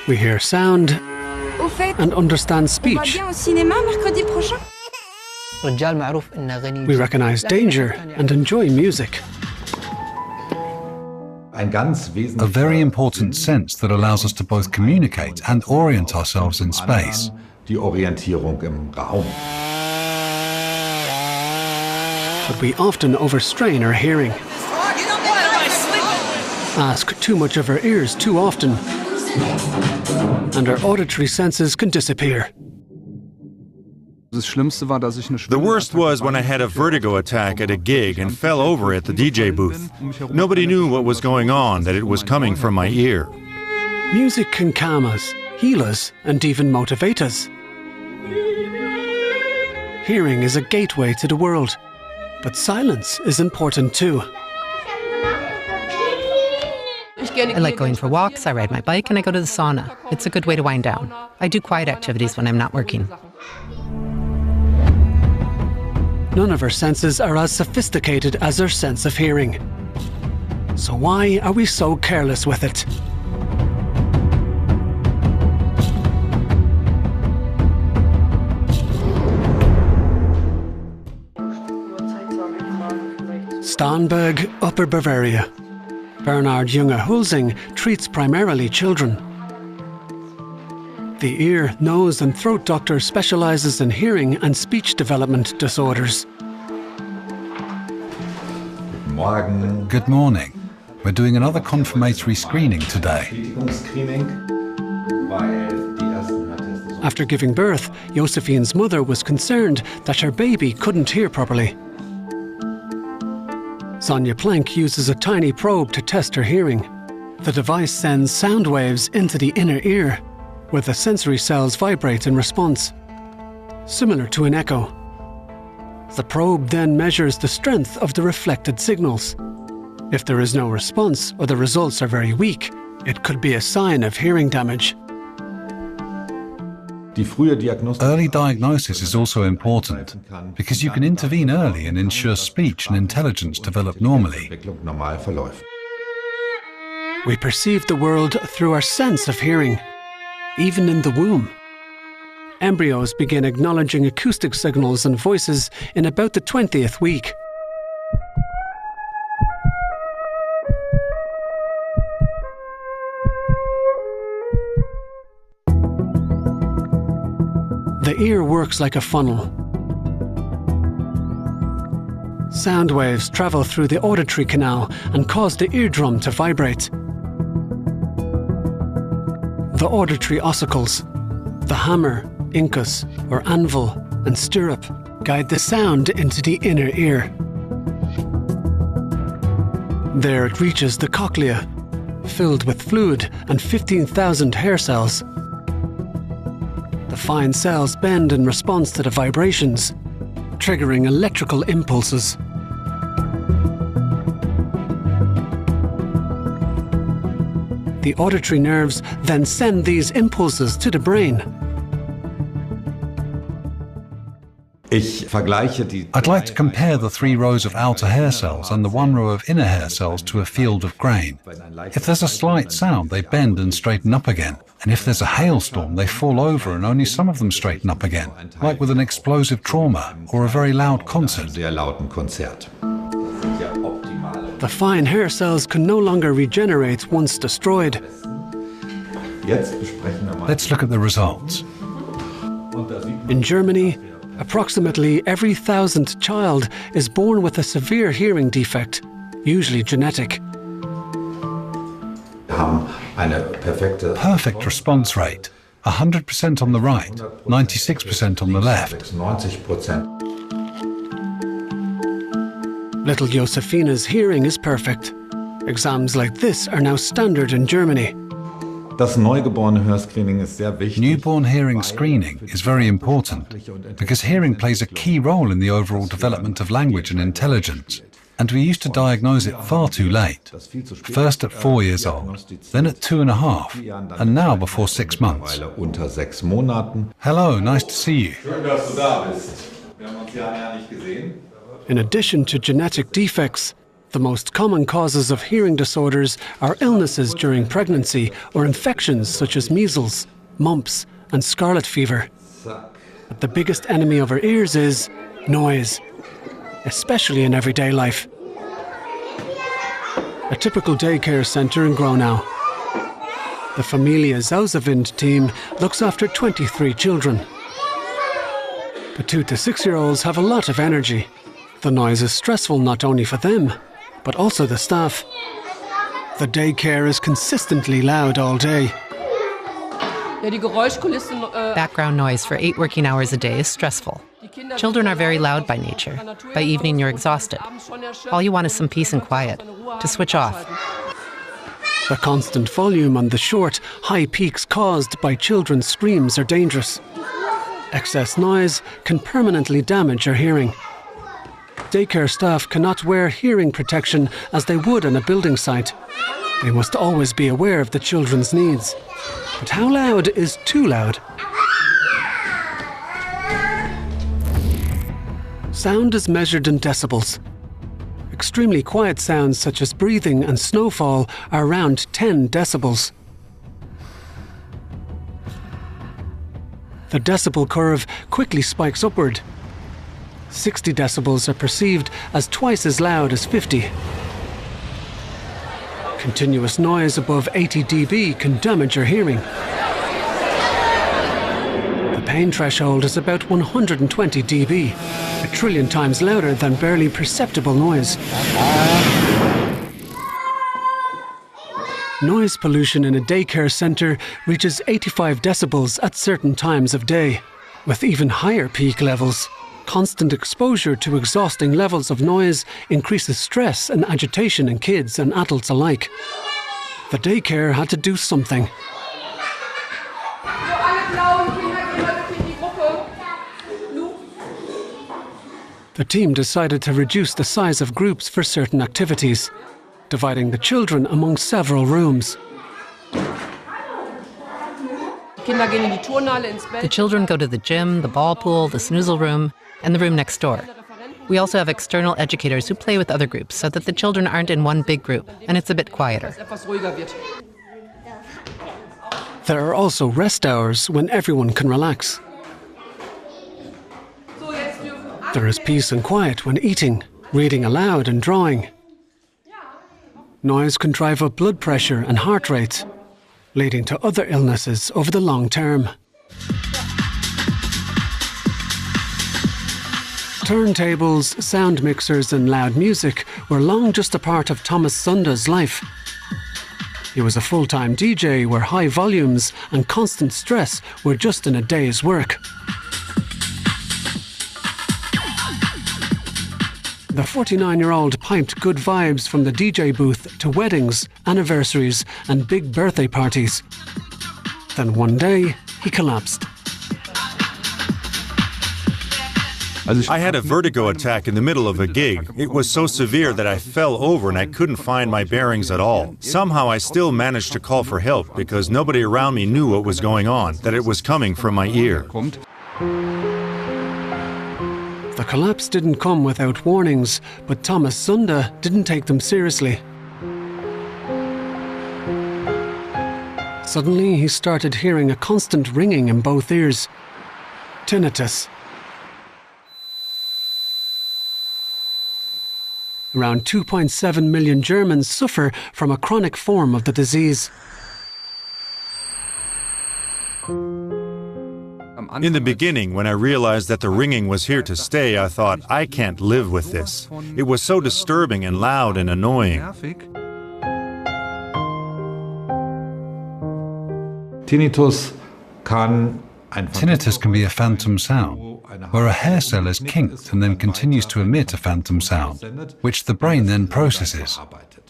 We hear sound and understand speech. We recognize danger and enjoy music. A very important sense that allows us to both communicate and orient ourselves in space. But we often overstrain our hearing. Ask too much of our ears too often, and our auditory senses can disappear. The worst was when I had a vertigo attack at a gig and fell over at the DJ booth. Nobody knew what was going on, that it was coming from my ear. Music can calm us, heal us, and even motivate us. Hearing is a gateway to the world, but silence is important too. I like going for walks, I ride my bike, and I go to the sauna. It's a good way to wind down. I do quiet activities when I'm not working. None of our senses are as sophisticated as our sense of hearing. So why are we so careless with it? Starnberg, Upper Bavaria. Bernhard Junge-Hulsing treats primarily children. The ear, nose and throat doctor specializes in hearing and speech development disorders. Good morning. We're doing another confirmatory screening today. After giving birth, Josephine's mother was concerned that her baby couldn't hear properly. Sonja Planck uses a tiny probe to test her hearing. The device sends sound waves into the inner ear, where the sensory cells vibrate in response, similar to an echo. The probe then measures the strength of the reflected signals. If there is no response or the results are very weak, it could be a sign of hearing damage. Early diagnosis is also important because you can intervene early and ensure speech and intelligence develop normally. We perceive the world through our sense of hearing, even in the womb. Embryos begin acknowledging acoustic signals and voices in about the 20th week. The ear works like a funnel. Sound waves travel through the auditory canal and cause the eardrum to vibrate. The auditory ossicles, the hammer, incus, or anvil, and stirrup guide the sound into the inner ear. There it reaches the cochlea, filled with fluid and 15,000 hair cells. The fine cells bend in response to the vibrations, triggering electrical impulses. The auditory nerves then send these impulses to the brain. I'd like to compare the 3 rows of outer hair cells and the 1 row of inner hair cells to a field of grain. If there's a slight sound, they bend and straighten up again. And if there's a hailstorm, they fall over and only some of them straighten up again, like with an explosive trauma or a very loud concert. The fine hair cells can no longer regenerate once destroyed. Let's look at the results. In Germany, approximately every 1,000th child is born with a severe hearing defect, usually genetic. Perfect response rate. 100% on the right, 96% on the left. Little Josefina's hearing is perfect. Exams like this are now standard in Germany. Newborn hearing screening is very important because hearing plays a key role in the overall development of language and intelligence. And we used to diagnose it far too late. First at 4 years old, then at 2.5, and now before 6 months. Hello, nice to see you. In addition to genetic defects, The most common causes of hearing disorders are illnesses during pregnancy or infections such as measles, mumps, and scarlet fever. But the biggest enemy of our ears is noise, especially in everyday life. A typical daycare centre in Gronau. The Familie Zausewind team looks after 23 children. The 2 to 6-year-olds have a lot of energy. The noise is stressful not only for them, but also the staff. The daycare is consistently loud all day. Background noise for 8 working hours a day is stressful. Children are very loud by nature. By evening, you're exhausted. All you want is some peace and quiet, to switch off. The constant volume and the short, high peaks caused by children's screams are dangerous. Excess noise can permanently damage your hearing. Daycare staff cannot wear hearing protection as they would on a building site. They must always be aware of the children's needs. But how loud is too loud? Sound is measured in decibels. Extremely quiet sounds such as breathing and snowfall are around 10 decibels. The decibel curve quickly spikes upward. 60 decibels are perceived as twice as loud as 50. Continuous noise above 80 dB can damage your hearing. The pain threshold is about 120 dB, a trillion times louder than barely perceptible noise. Noise pollution in a daycare centre reaches 85 decibels at certain times of day, with even higher peak levels. Constant exposure to exhausting levels of noise increases stress and agitation in kids and adults alike. The daycare had to do something. The team decided to reduce the size of groups for certain activities, dividing the children among several rooms. The children go to the gym, the ball pool, the snoozle room, and the room next door. We also have external educators who play with other groups so that the children aren't in one big group, and it's a bit quieter. There are also rest hours when everyone can relax. There is peace and quiet when eating, reading aloud and drawing. Noise can drive up blood pressure and heart rates, leading to other illnesses over the long term. Turntables, sound mixers and loud music were long just a part of Thomas Sunda's life. He was a full-time DJ where high volumes and constant stress were just in a day's work. The 49-year-old piped good vibes from the DJ booth to weddings, anniversaries and big birthday parties. Then one day, he collapsed. I had a vertigo attack in the middle of a gig. It was so severe that I fell over and I couldn't find my bearings at all. Somehow I still managed to call for help because nobody around me knew what was going on, that it was coming from my ear. The collapse didn't come without warnings, but Thomas Sunda didn't take them seriously. Suddenly, he started hearing a constant ringing in both ears. Tinnitus. Around 2.7 million Germans suffer from a chronic form of the disease. In the beginning, when I realized that the ringing was here to stay, I thought, I can't live with this. It was so disturbing and loud and annoying. Tinnitus can be a phantom sound, where a hair cell is kinked and then continues to emit a phantom sound, which the brain then processes.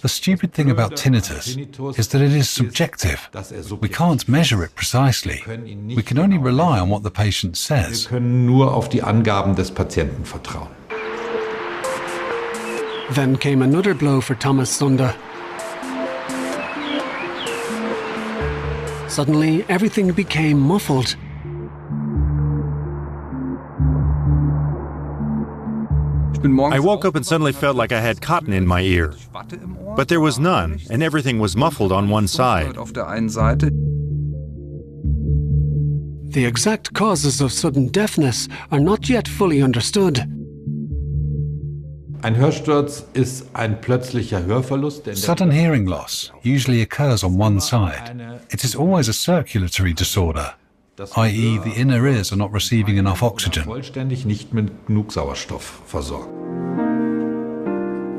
The stupid thing about tinnitus is that it is subjective. We can't measure it precisely. We can only rely on what the patient says. Then came another blow for Thomas Sunda. Suddenly, everything became I woke up and suddenly felt like I had cotton in my ear. But there was none, and everything was muffled on one side. The exact causes of sudden deafness are not yet fully understood. Sudden hearing loss usually occurs on one side. It is always a circulatory disorder, i.e. the inner ears are not receiving enough oxygen.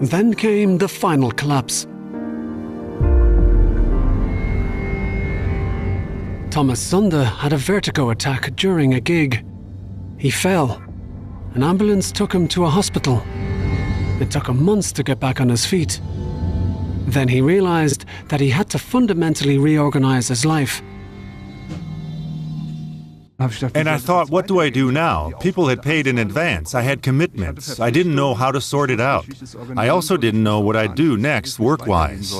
Then came the final collapse. Thomas Sunde had a vertigo attack during a gig. He fell. An ambulance took him to a hospital. It took him months to get back on his feet. Then he realized that he had to fundamentally reorganize his life. And I thought, what do I do now? People had paid in advance. I had commitments. I didn't know how to sort it out. I also didn't know what I'd do next, work-wise.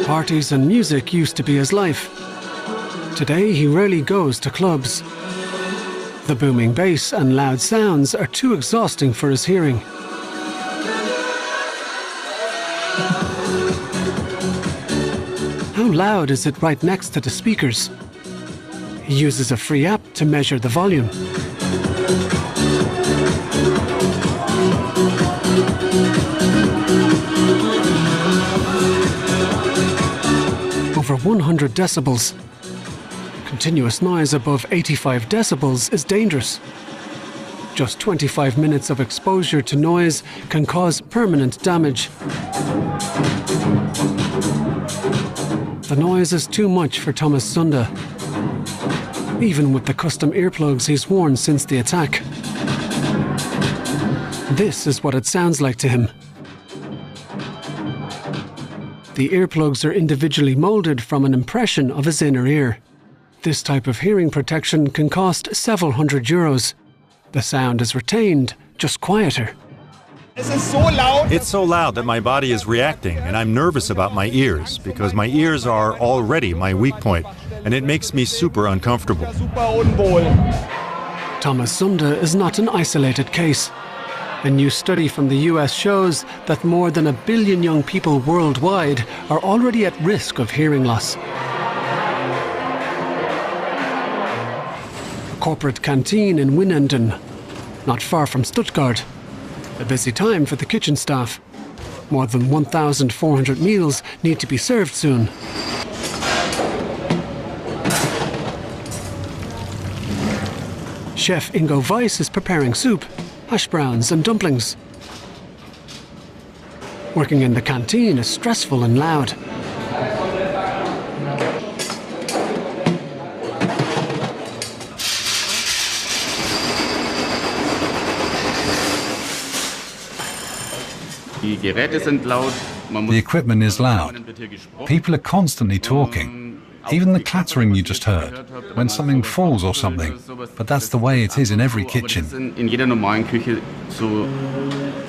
Parties and music used to be his life. Today, he rarely goes to clubs. The booming bass and loud sounds are too exhausting for his hearing. How loud is it right next to the speakers? He uses a free app to measure the volume. Over 100 decibels. Continuous noise above 85 decibels is dangerous. Just 25 minutes of exposure to noise can cause permanent damage. The noise is too much for Thomas Sunde, even with the custom earplugs he's worn since the attack. This is what it sounds like to him. The earplugs are individually molded from an impression of his inner ear. This type of hearing protection can cost several €100. The sound is retained, just quieter. It's so loud that my body is reacting, and I'm nervous about my ears, because my ears are already my weak point, and it makes me super uncomfortable. Thomas Sunde is not an isolated case. A new study from the US shows that more than 1 billion young people worldwide are already at risk of hearing loss. A corporate canteen in Winnenden, not far from Stuttgart. A busy time for the kitchen staff. More than 1,400 meals need to be served soon. Chef Ingo Weiss is preparing soup, hash browns and dumplings. Working in the canteen is stressful and loud. The equipment is loud. People are constantly talking. Even the clattering you just heard, when something falls or something. But that's the way it is in every kitchen.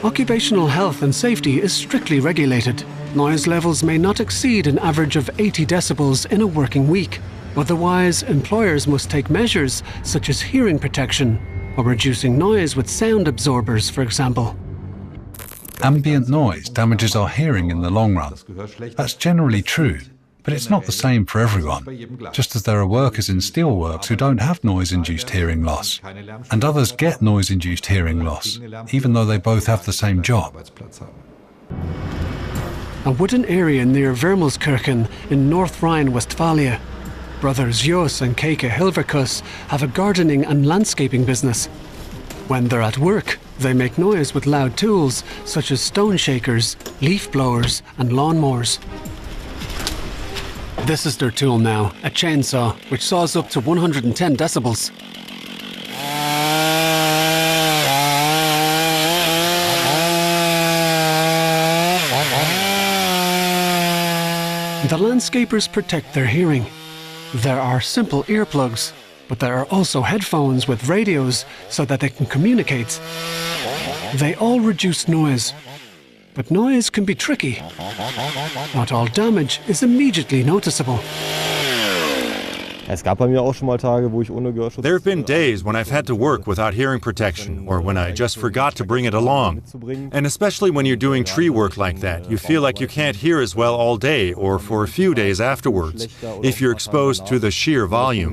Occupational health and safety is strictly regulated. Noise levels may not exceed an average of 80 decibels in a working week. Otherwise, employers must take measures such as hearing protection or reducing noise with sound absorbers, for example. Ambient noise damages our hearing in the long run. That's generally true, but it's not the same for everyone, just as there are workers in steelworks who don't have noise-induced hearing loss, and others get noise-induced hearing loss, even though they both have the same job. A wooden area near Wermelskirchen in North Rhine-Westphalia. Brothers Jos and Keike Hilverkus have a gardening and landscaping business. When they're at work, they make noise with loud tools such as stone shakers, leaf blowers and lawnmowers. This is their tool now, a chainsaw, which saws up to 110 decibels. The landscapers protect their hearing. There are simple earplugs, but there are also headphones with radios so that they can communicate. They all reduce noise, but noise can be tricky. Not all damage is immediately noticeable. There have been days when I've had to work without hearing protection, or when I just forgot to bring it along. And especially when you're doing tree work like that, you feel like you can't hear as well all day or for a few days afterwards, if you're exposed to the sheer volume.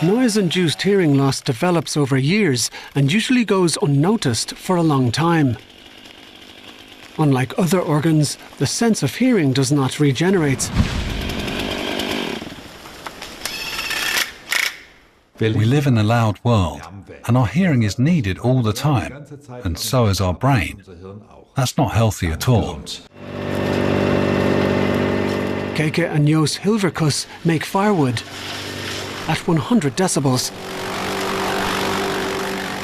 Noise-induced hearing loss develops over years and usually goes unnoticed for a long time. Unlike other organs, the sense of hearing does not regenerate. We live in a loud world, and our hearing is needed all the time, and so is our brain. That's not healthy at all. Keike and Jos Hilverkus make firewood at 100 decibels.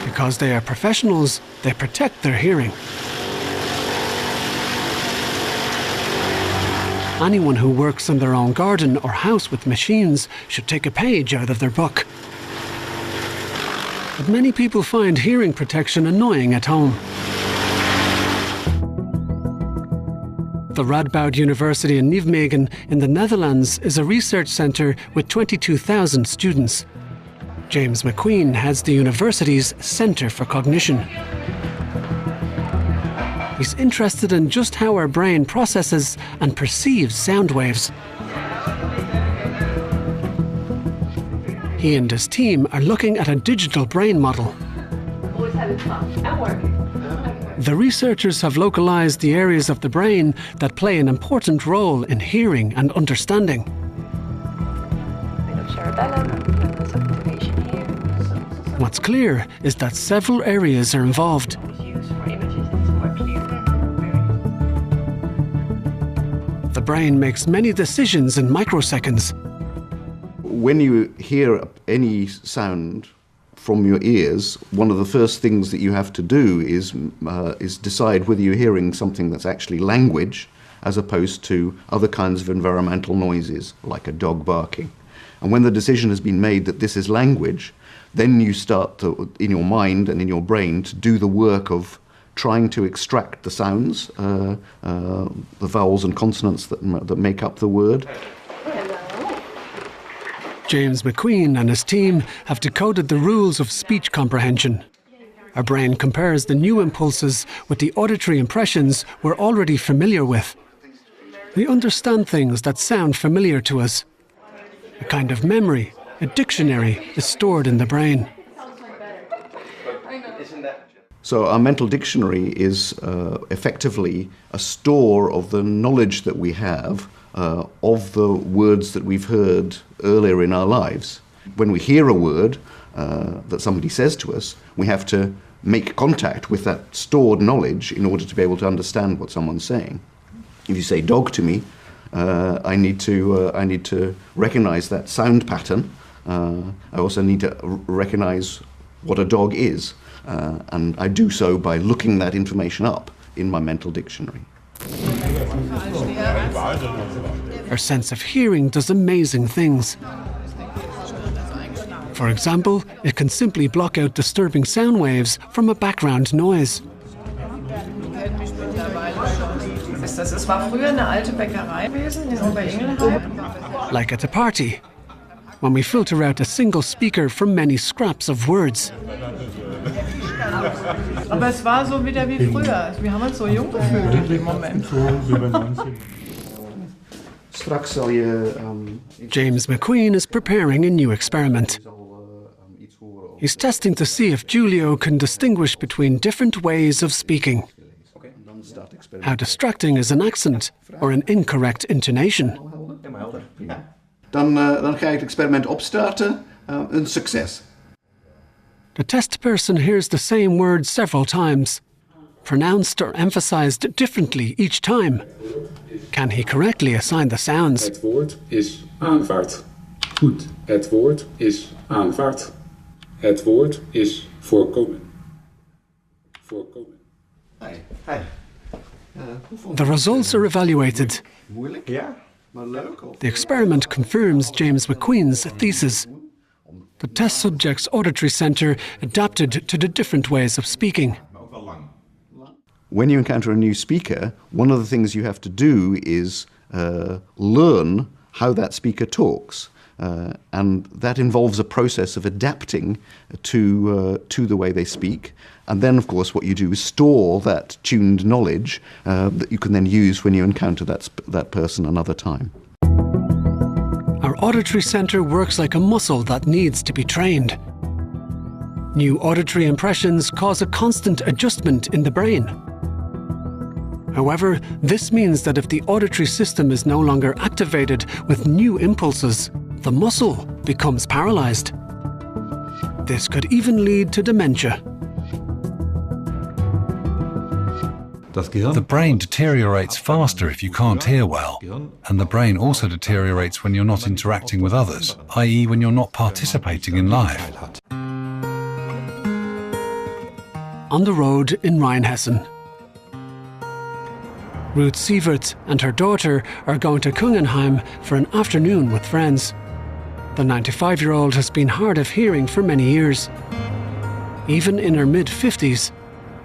Because they are professionals, they protect their hearing. Anyone who works in their own garden or house with machines should take a page out of their book. But many people find hearing protection annoying at home. The Radboud University in Nijmegen in the Netherlands is a research centre with 22,000 students. James McQueen heads the university's Centre for Cognition. He's interested in just how our brain processes and perceives sound waves. He and his team are looking at a digital brain model. The researchers have localized the areas of the brain that play an important role in hearing and understanding. What's clear is that several areas are involved. The brain makes many decisions in microseconds. When you hear any sound from your ears, one of the first things that you have to do is decide whether you're hearing something that's actually language as opposed to other kinds of environmental noises, like a dog barking. And when the decision has been made that this is language, then you start to, in your mind and in your brain, to do the work of trying to extract the sounds, the vowels and consonants that make up the word. James McQueen and his team have decoded the rules of speech comprehension. Our brain compares the new impulses with the auditory impressions we're already familiar with. We understand things that sound familiar to us. A kind of memory, a dictionary, is stored in the brain. So our mental dictionary is effectively a store of the knowledge that we have of the words that we've heard earlier in our lives. When we hear a word that somebody says to us, we have to make contact with that stored knowledge in order to be able to understand what someone's saying. If you say dog to me, I need to recognize that sound pattern. I also need to recognize what a dog is. And I do so by looking that information up in my mental dictionary. Our sense of hearing does amazing things. For example, it can simply block out disturbing sound waves from a background noise. Like at a party, when we filter out a single speaker from many scraps of words. Aber es war so wieder wie früher. Wir haben uns so jung gefühlt in dem Moment. James McQueen is preparing a new experiment. He's testing to see if Giulio can distinguish between different ways of speaking. How distracting is an accent or an incorrect intonation? Dan ga ik het experiment opstarten. Een succes. The test person hears the same word several times, pronounced or emphasized differently each time. Can he correctly assign the sounds? Het woord is aanvaard. Goed. Het woord is aanvaard. Het woord is voorkomen. Voorkomen. The results are evaluated. The experiment confirms James McQueen's thesis. The test subject's auditory centre adapted to the different ways of speaking. When you encounter a new speaker, one of the things you have to do is learn how that speaker talks. And that involves a process of adapting to the way they speak. And then, of course, what you do is store that tuned knowledge that you can then use when you encounter that person another time. Our auditory centre works like a muscle that needs to be trained. New auditory impressions cause a constant adjustment in the brain. However, this means that if the auditory system is no longer activated with new impulses, the muscle becomes paralyzed. This could even lead to dementia. The brain deteriorates faster if you can't hear well, and the brain also deteriorates when you're not interacting with others, i.e. when you're not participating in life. On the road in Rheinhessen. Ruth Sievert and her daughter are going to Kungenheim for an afternoon with friends. The 95-year-old has been hard of hearing for many years. Even in her mid-50s,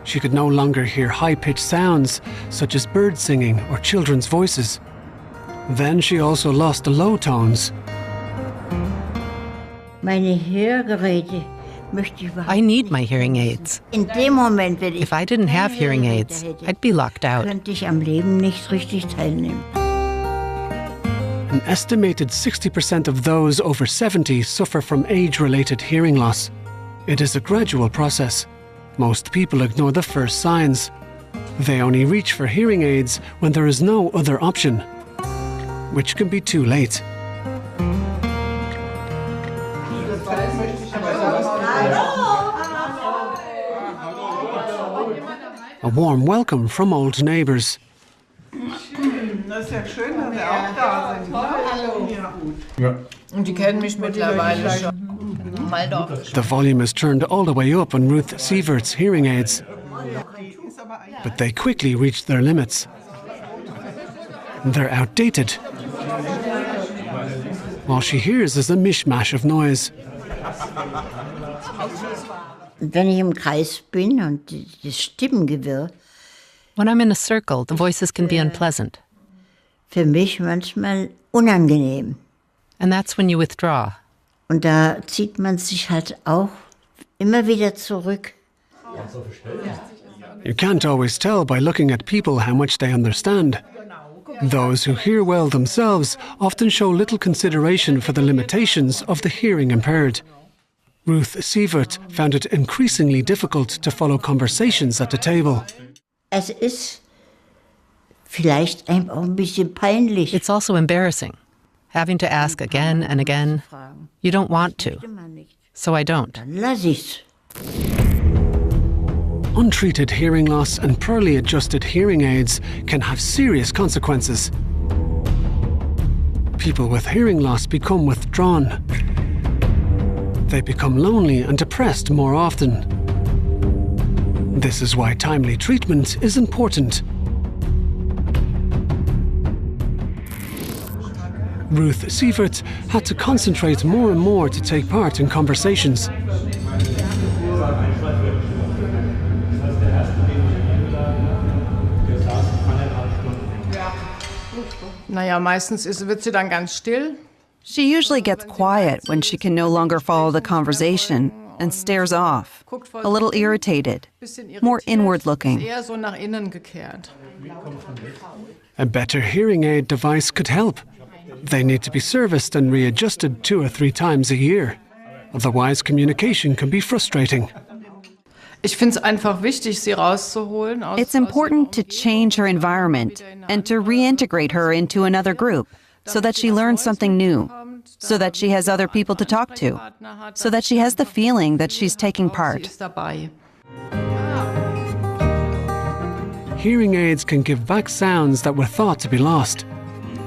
she could no longer hear high-pitched sounds such as bird singing or children's voices. Then she also lost the low tones. I need my hearing aids. If I didn't have hearing aids, I'd be locked out. An estimated 60% of those over 70 suffer from age-related hearing loss. It is a gradual process. Most people ignore the first signs. They only reach for hearing aids when there is no other option, which can be too late. A warm welcome from old neighbours. The volume is turned all the way up on Ruth Sievert's hearing aids, but they quickly reach their limits. They're outdated. All she hears is a mishmash of noise. When I'm in a circle, the voices can be unpleasant. And that's when you withdraw. Und da zieht man sich halt auch immer wieder zurück. You can't always tell by looking at people how much they understand. Those who hear well themselves often show little consideration for the limitations of the hearing impaired. Ruth Sievert found it increasingly difficult to follow conversations at the table. Es ist vielleicht auch ein bisschen peinlich. It's also embarrassing, having to ask again and again. You don't want to, so I don't. Dann lass ich's. Untreated hearing loss and poorly adjusted hearing aids can have serious consequences. People with hearing loss become withdrawn. They become lonely and depressed more often. This is why timely treatment is important. Ruth Sievert had to concentrate more and more to take part in conversations. Meistens wird sie dann ganz still. She usually gets quiet when she can no longer follow the conversation and stares off, a little irritated, more inward-looking. A better hearing aid device could help. They need to be serviced and readjusted 2 or 3 times a year. Otherwise, communication can be frustrating. Ich finde es einfach wichtig, sie rauszuholen. It's important to change her environment and to reintegrate her into another group so that she learns something new, so that she has other people to talk to, so that she has the feeling that she's taking part. Hearing aids can give back sounds that were thought to be lost,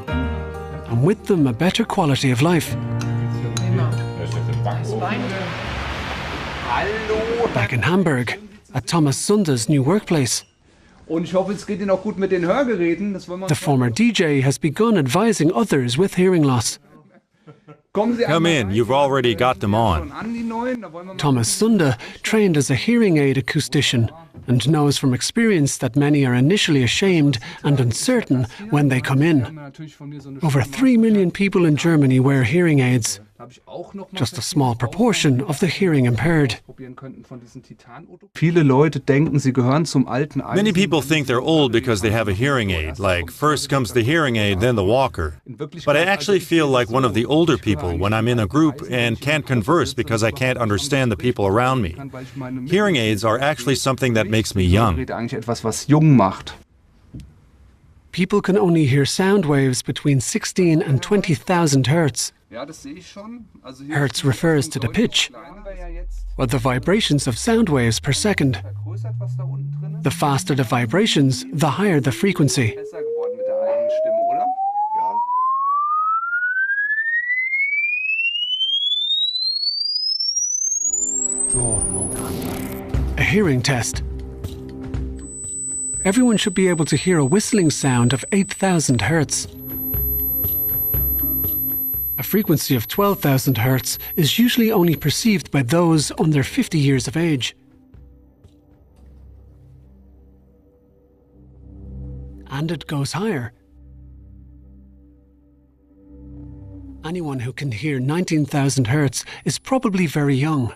and with them a better quality of life. Back in Hamburg, at Thomas Sunder's new workplace, the former DJ has begun advising others with hearing loss. Come in, you've already got them on. Thomas Sunder trained as a hearing aid acoustician and knows from experience that many are initially ashamed and uncertain when they come in. Over 3 million people in Germany wear hearing aids, just a small proportion of the hearing impaired. Many people think they're old because they have a hearing aid, like first comes the hearing aid, then the walker. But I actually feel like one of the older people when I'm in a group and can't converse because I can't understand the people around me. Hearing aids are actually something that makes me young. People can only hear sound waves between 16 and 20,000 hertz. Hertz refers to the pitch, or the vibrations of sound waves per second. The faster the vibrations, the higher the frequency. A hearing test. Everyone should be able to hear a whistling sound of 8,000 hertz. A frequency of 12,000 hertz is usually only perceived by those under 50 years of age. And it goes higher. Anyone who can hear 19,000 hertz is probably very young.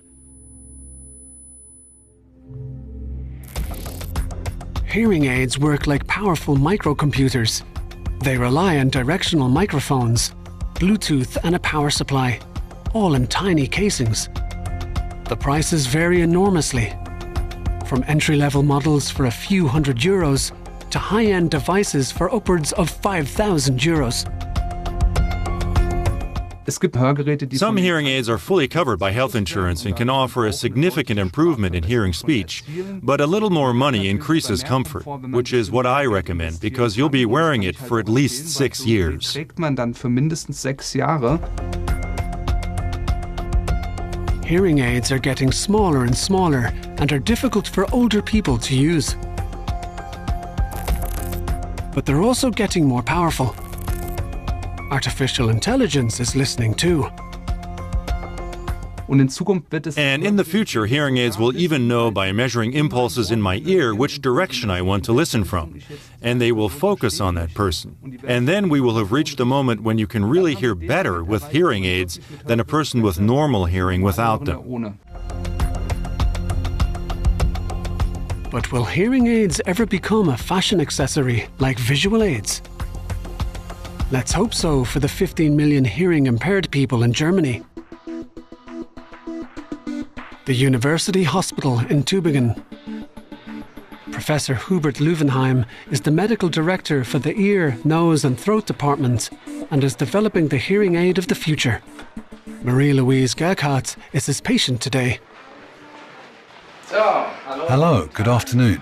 Hearing aids work like powerful microcomputers. They rely on directional microphones, Bluetooth and a power supply, all in tiny casings. The prices vary enormously, from entry-level models for a few €100 to high-end devices for upwards of €5,000. Some hearing aids are fully covered by health insurance and can offer a significant improvement in hearing speech, but a little more money increases comfort, which is what I recommend because you'll be wearing it for at least 6 years. Hearing aids are getting smaller and smaller and are difficult for older people to use. But they're also getting more powerful. Artificial intelligence is listening too. And in the future, hearing aids will even know by measuring impulses in my ear which direction I want to listen from. And they will focus on that person. And then we will have reached the moment when you can really hear better with hearing aids than a person with normal hearing without them. But will hearing aids ever become a fashion accessory like visual aids? Let's hope so for the 15 million hearing impaired people in Germany. The University Hospital in Tübingen. Professor Hubert Löwenheim is the medical director for the ear, nose and throat department and is developing the hearing aid of the future. Marie-Louise Gerkhardt is his patient today. Hello, good afternoon.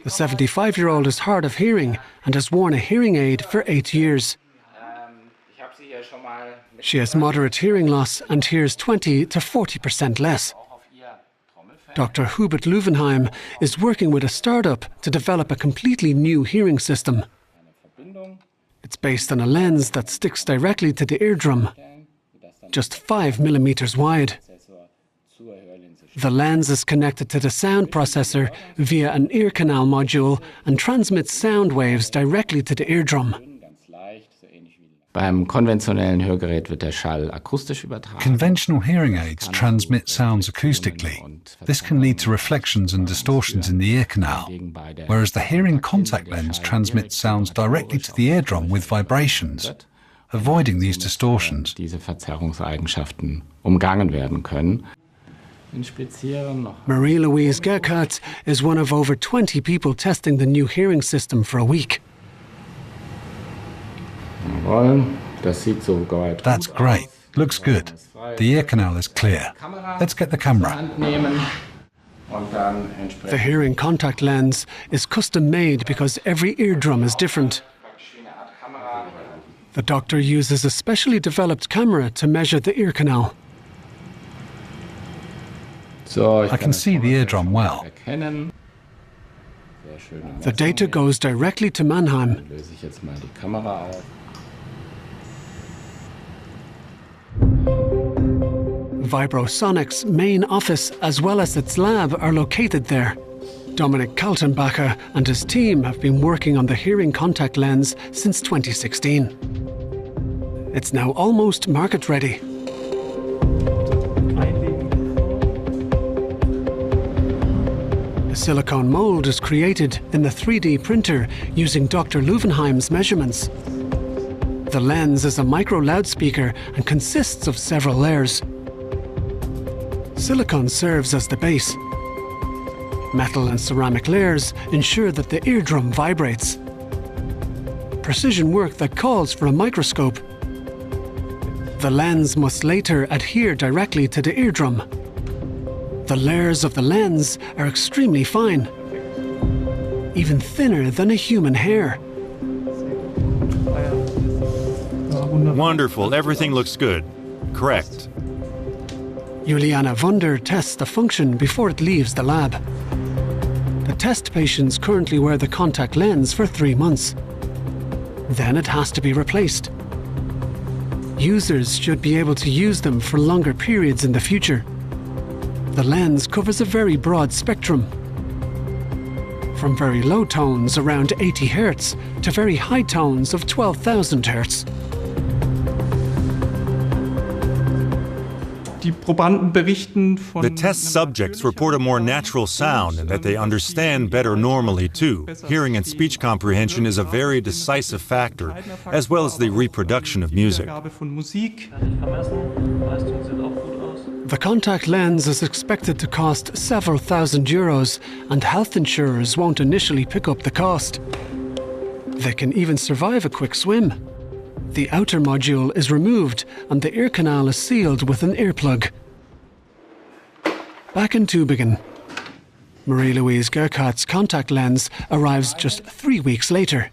The 75-year-old is hard of hearing and has worn a hearing aid for 8 years. She has moderate hearing loss and hears 20 to 40% less. Dr. Hubert Löwenheim is working with a startup to develop a completely new hearing system. It's based on a lens that sticks directly to the eardrum, just 5 millimeters wide. The lens is connected to the sound processor via an ear canal module and transmits sound waves directly to the eardrum. Conventional hearing aids transmit sounds acoustically. This can lead to reflections and distortions in the ear canal, whereas the hearing contact lens transmits sounds directly to the eardrum with vibrations, avoiding these distortions. Marie-Louise Gerkhardt is one of over 20 people testing the new hearing system for a week. That's great. Looks good. The ear canal is clear. Let's get the camera. The hearing contact lens is custom made because every eardrum is different. The doctor uses a specially developed camera to measure the ear canal. I can see the eardrum well. The data goes directly to Mannheim. Vibrosonic's main office as well as its lab are located there. Dominik Kaltenbacher and his team have been working on the hearing contact lens since 2016. It's now almost market ready. A silicone mold is created in the 3D printer using Dr. Leuvenheim's measurements. The lens is a micro loudspeaker and consists of several layers. Silicone serves as the base. Metal and ceramic layers ensure that the eardrum vibrates. Precision work that calls for a microscope. The lens must later adhere directly to the eardrum. The layers of the lens are extremely fine, even thinner than a human hair. Wonderful, everything looks good. Correct. Juliana Wunder tests the function before it leaves the lab. The test patients currently wear the contact lens for 3 months. Then it has to be replaced. Users should be able to use them for longer periods in the future. The lens covers a very broad spectrum, from very low tones around 80 Hz to very high tones of 12,000 Hz. The test subjects report a more natural sound and that they understand better normally too. Hearing and speech comprehension is a very decisive factor, as well as the reproduction of music. The contact lens is expected to cost several thousand euros, and health insurers won't initially pick up the cost. They can even survive a quick swim. The outer module is removed and the ear canal is sealed with an earplug. Back in Tübingen, Marie-Louise Gerkhart's contact lens arrives just 3 weeks later.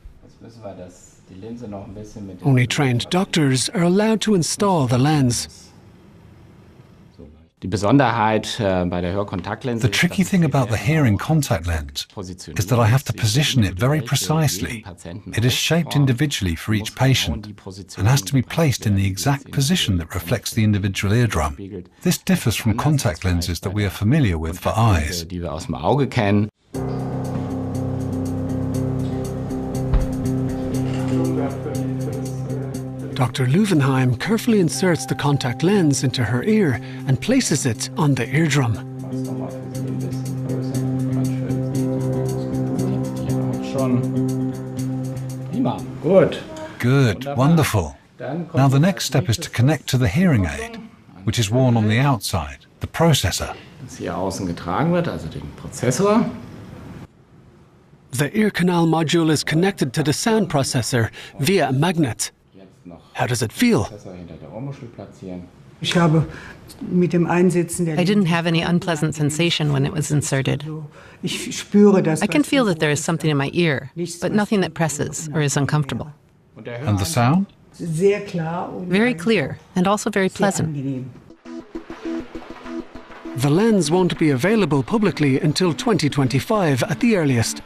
Only trained doctors are allowed to install the lens. The tricky thing about the hearing contact lens is that I have to position it very precisely. It is shaped individually for each patient and has to be placed in the exact position that reflects the individual eardrum. This differs from contact lenses that we are familiar with for eyes. Dr. Leuvenheim carefully inserts the contact lens into her ear and places it on the eardrum. Good, wonderful. Now the next step is to connect to the hearing aid, which is worn on the outside, the processor. The ear canal module is connected to the sound processor via a magnet. How does it feel? I didn't have any unpleasant sensation when it was inserted. I can feel that there is something in my ear, but nothing that presses or is uncomfortable. And the sound? Very clear and also very pleasant. The lens won't be available publicly until 2025 at the earliest.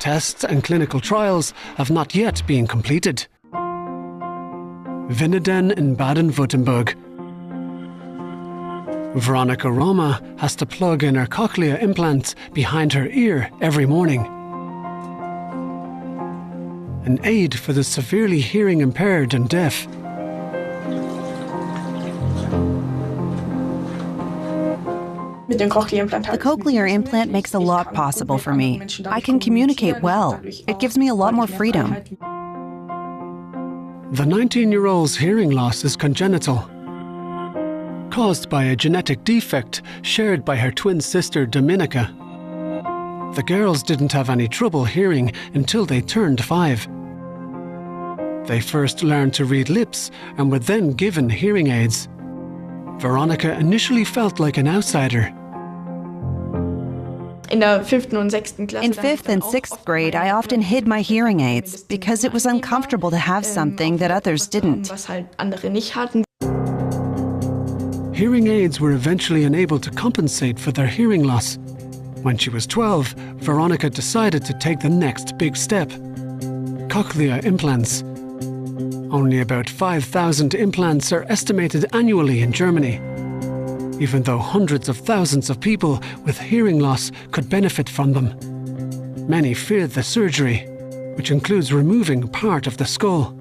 Tests and clinical trials have not yet been completed. Winneden in Baden-Württemberg. Veronica Roma has to plug in her cochlea implant behind her ear every morning. An aid for the severely hearing impaired and deaf. The cochlear implant makes a lot possible for me. I can communicate well. It gives me a lot more freedom. The 19-year-old's hearing loss is congenital, caused by a genetic defect shared by her twin sister Dominika. The girls didn't have any trouble hearing until they turned 5. They first learned to read lips and were then given hearing aids. Veronica initially felt like an outsider. In 5th and 6th grade, I often hid my hearing aids because it was uncomfortable to have something that others didn't. Hearing aids were eventually unable to compensate for their hearing loss. When she was 12, Veronica decided to take the next big step: cochlea implants. Only about 5,000 implants are estimated annually in Germany. even though hundreds of thousands of people with hearing loss could benefit from them. Many feared the surgery, which includes removing part of the skull.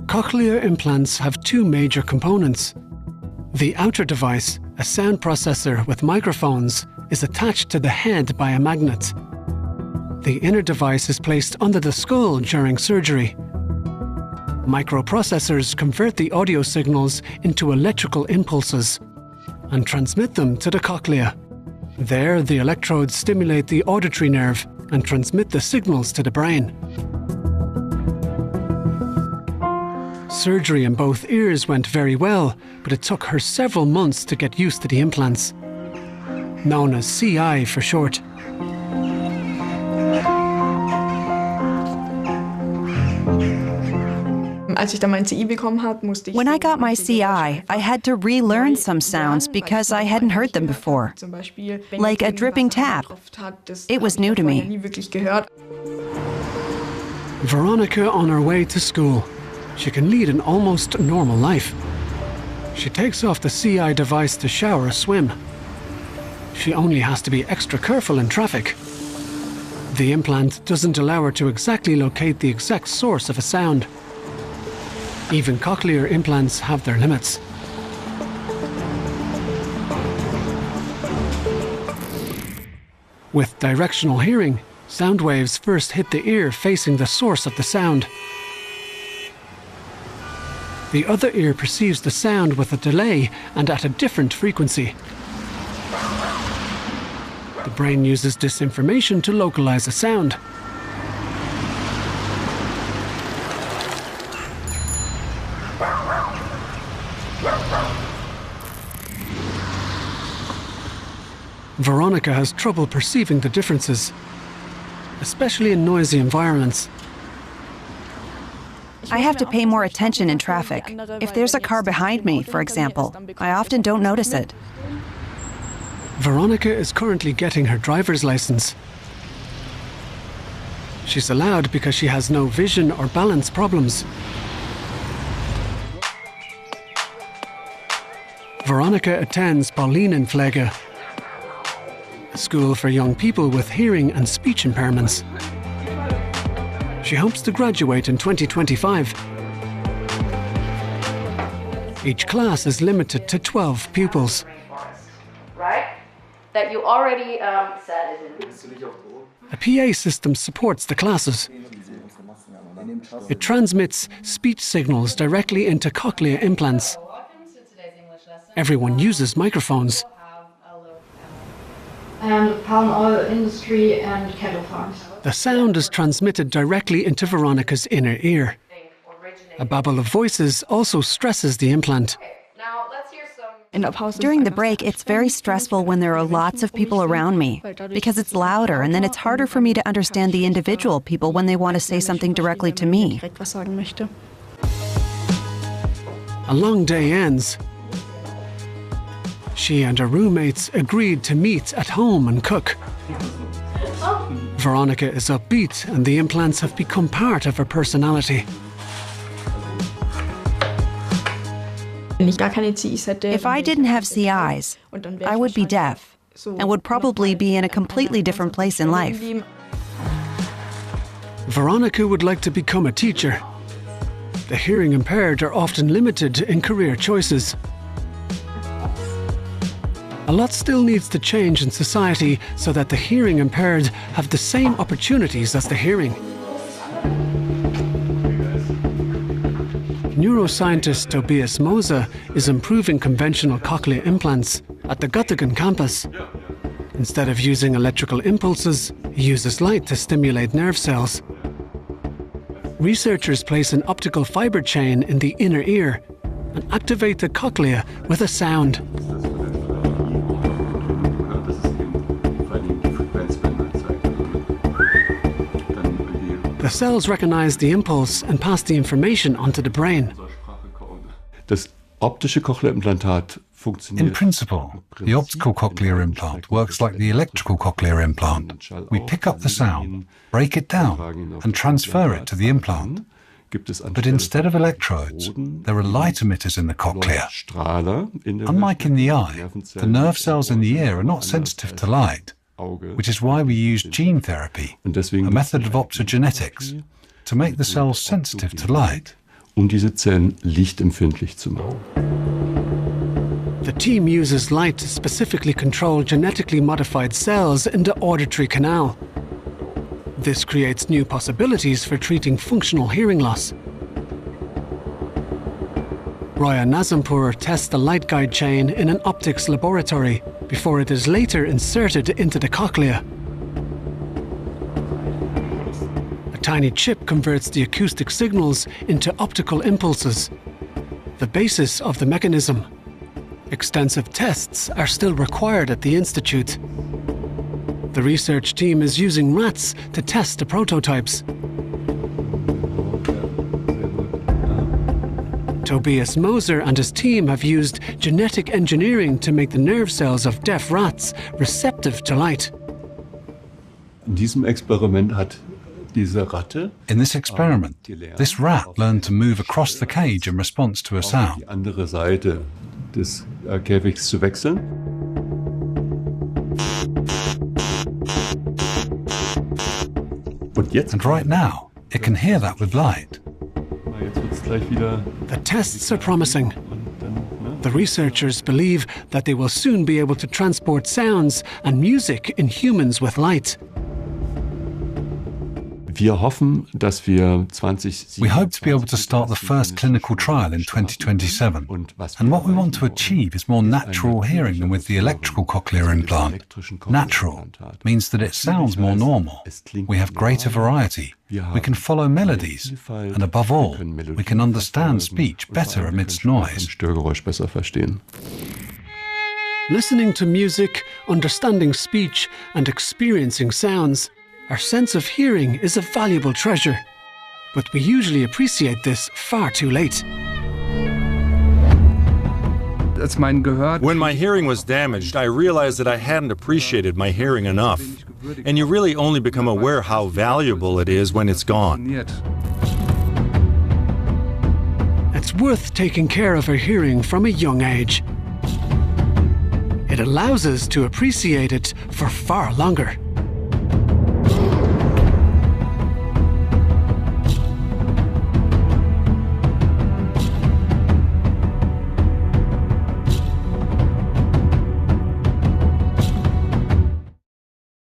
Cochlear implants have two major components. The outer device, a sound processor with microphones, is attached to the head by a magnet. The inner device is placed under the skull during surgery. Microprocessors convert the audio signals into electrical impulses and transmit them to the cochlea. There, the electrodes stimulate the auditory nerve and transmit the signals to the brain. Surgery in both ears went very well, but it took her several months to get used to the implants, known as CI for short. When I got my CI, I had to relearn some sounds because I hadn't heard them before, like a dripping tap. It was new to me. Veronica on her way to school. She can lead an almost normal life. She takes off the CI device to shower or swim. She only has to be extra careful in traffic. The implant doesn't allow her to exactly locate the exact source of a sound. Even cochlear implants have their limits. With directional hearing, sound waves first hit the ear facing the source of the sound. The other ear perceives the sound with a delay and at a different frequency. The brain uses this information to localize a sound. Veronica has trouble perceiving the differences, especially in noisy environments. I have to pay more attention in traffic. If there's a car behind me, for example, I often don't notice it. Veronica is currently getting her driver's license. She's allowed because she has no vision or balance problems. Veronica attends Paulinenpflege, a school for young people with hearing and speech impairments. She hopes to graduate in 2025. Each class is limited to 12 pupils. Right? That you already said is in. A PA system supports the classes. It transmits speech signals directly into cochlear implants. Everyone uses microphones. And palm oil industry and cattle farms. The sound is transmitted directly into Veronica's inner ear. A babble of voices also stresses the implant. During the break, it's very stressful when there are lots of people around me, because it's louder, and then it's harder for me to understand the individual people when they want to say something directly to me. A long day ends. She and her roommates agreed to meet at home and cook. Veronica is upbeat, and the implants have become part of her personality. If I didn't have CIs, I would be deaf and would probably be in a completely different place in life. Veronica would like to become a teacher. The hearing impaired are often limited in career choices. A lot still needs to change in society so that the hearing impaired have the same opportunities as the hearing. Neuroscientist Tobias Moser is improving conventional cochlear implants at the Göttingen campus. Instead of using electrical impulses, he uses light to stimulate nerve cells. Researchers place an optical fiber chain in the inner ear and activate the cochlea with a sound. The cells recognize the impulse and pass the information onto the brain. In principle, the optical cochlear implant works like the electrical cochlear implant. We pick up the sound, break it down, and transfer it to the implant. But instead of electrodes, there are light emitters in the cochlea. Unlike in the eye, the nerve cells in the ear are not sensitive to light, which is why we use gene therapy, a method of optogenetics, to make the cells sensitive to light. Diese Zellen lichtempfindlich zu machen. The team uses light to specifically control genetically modified cells in the auditory canal. This creates new possibilities for treating functional hearing loss. Roya Nazampur tests the light guide chain in an optics laboratory before it is later inserted into the cochlea. A tiny chip converts the acoustic signals into optical impulses, the basis of the mechanism. Extensive tests are still required at the institute. The research team is using rats to test the prototypes. Tobias Moser and his team have used genetic engineering to make the nerve cells of deaf rats receptive to light. In diesem Experiment hat In this experiment, this rat learned to move across the cage in response to a sound. Die andere Seite des Käfigs zu wechseln. And right now, it can hear that with light. The tests are promising. The researchers believe that they will soon be able to transport sounds and music in humans with light. We hope to be able to start the first clinical trial in 2027. And what we want to achieve is more natural hearing than with the electrical cochlear implant. Natural means that it sounds more normal. We have greater variety. We can follow melodies. And above all, we can understand speech better amidst noise. Listening to music, understanding speech, and experiencing sounds, our sense of hearing is a valuable treasure, but we usually appreciate this far too late. When my hearing was damaged, I realized that I hadn't appreciated my hearing enough. And you really only become aware how valuable it is when it's gone. It's worth taking care of our hearing from a young age. It allows us to appreciate it for far longer.